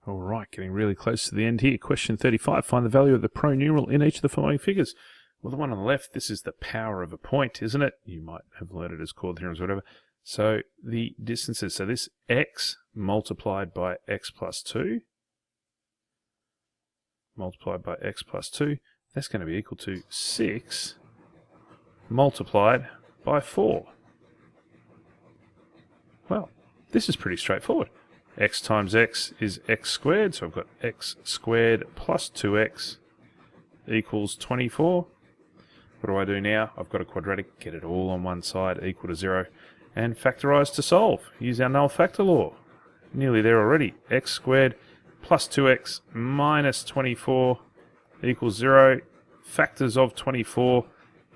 All right, getting really close to the end here. Question 35, find the value of the pronumeral in each of the following figures. Well, the one on the left, this is the power of a point, isn't it? You might have learned it as chord theorems or whatever. So the distances, so this x multiplied by x plus 2, multiplied by x plus 2, that's going to be equal to 6 multiplied by 4. Well, this is pretty straightforward. X times x is x squared, so I've got x squared plus 2x equals 24. What do I do now? I've got a quadratic, get it all on one side, equal to 0, and factorise to solve. Use our null factor law. Nearly there already. X squared plus 2x minus 24 equals 0. Factors of 24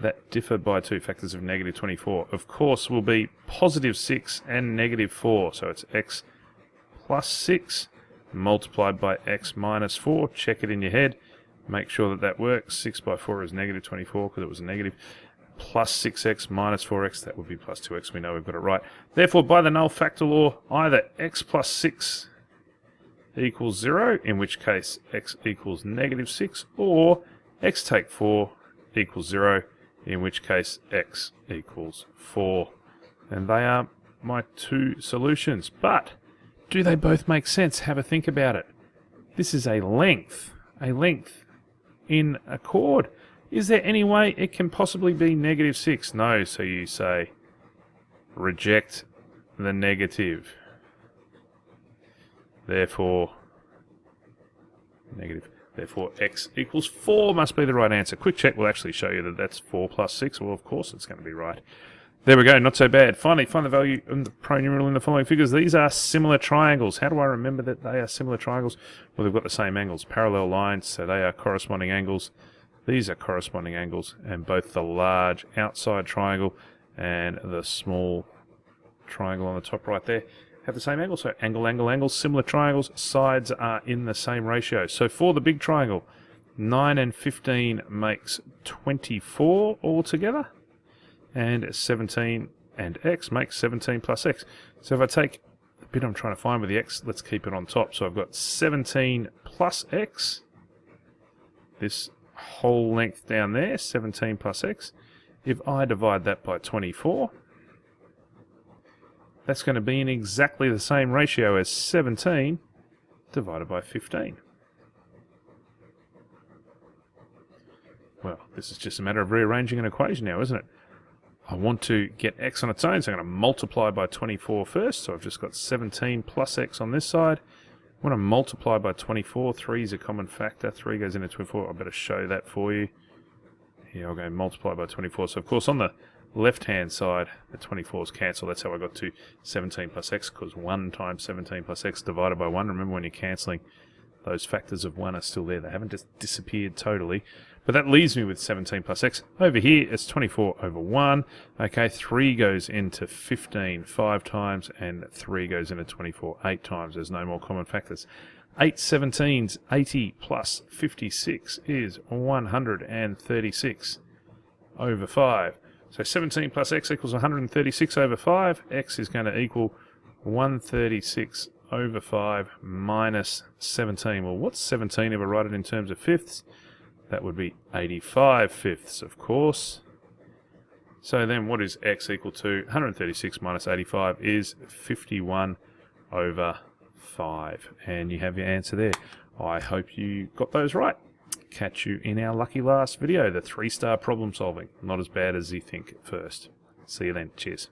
that differ by 2. Factors of negative 24, of course, will be positive 6 and negative 4. So it's x plus 6 multiplied by x minus 4. Check it in your head. Make sure that that works. 6 by 4 is negative 24 because it was a negative. Plus 6x minus 4x, that would be plus 2x. We know we've got it right. Therefore, by the null factor law, either x plus 6 equals 0, in which case x equals negative 6, or x take 4 equals 0, in which case x equals 4. And they are my two solutions. But do they both make sense? Have a think about it. This is a length in a chord. Is there any way it can possibly be negative 6? No, so you say reject the negative. Therefore, negative. Therefore, x equals 4 must be the right answer. Quick check will actually show you that that's 4 plus 6. Well, of course it's going to be right. There we go, not so bad. Finally, find the value of the pronumeral in the following figures. These are similar triangles. How do I remember that they are similar triangles? Well, they've got the same angles, parallel lines, so they are corresponding angles. These are corresponding angles, and both the large outside triangle and the small triangle on the top right there have the same angle. So angle, angle, angle, similar triangles, sides are in the same ratio. So for the big triangle, 9 and 15 makes 24 altogether. And 17 and x makes 17 plus x. So if I take the bit I'm trying to find with the x, let's keep it on top. So I've got 17 plus x, this whole length down there, 17 plus x. If I divide that by 24, that's going to be in exactly the same ratio as 17 divided by 15. Well, this is just a matter of rearranging an equation now, isn't it? I want to get x on its own, so I'm going to multiply by 24 first. So I've just got 17 plus x on this side. I want to multiply by 24. 3 is a common factor. 3 goes into 24. I better show that for you. Here I'll go multiply by 24. So of course on the left-hand side, the 24's cancel. That's how I got to 17 plus x, because 1 times 17 plus x divided by 1. Remember, when you're cancelling, those factors of 1 are still there. They haven't just disappeared totally. But that leaves me with 17 plus x. Over here, it's 24 over 1. Okay, 3 goes into 15 5 times, and 3 goes into 24 8 times. There's no more common factors. 8 17s, 80 plus 56 is 136 over 5. So 17 plus x equals 136 over 5. X is going to equal 136 over 5 minus 17. Well, what's 17 if I write it in terms of fifths? That would be 85 fifths, of course. So then what is x equal to? 136 minus 85 is 51 over 5. And you have your answer there. I hope you got those right. Catch you in our lucky last video, the 3-star problem solving. Not as bad as you think at first. See you then. Cheers.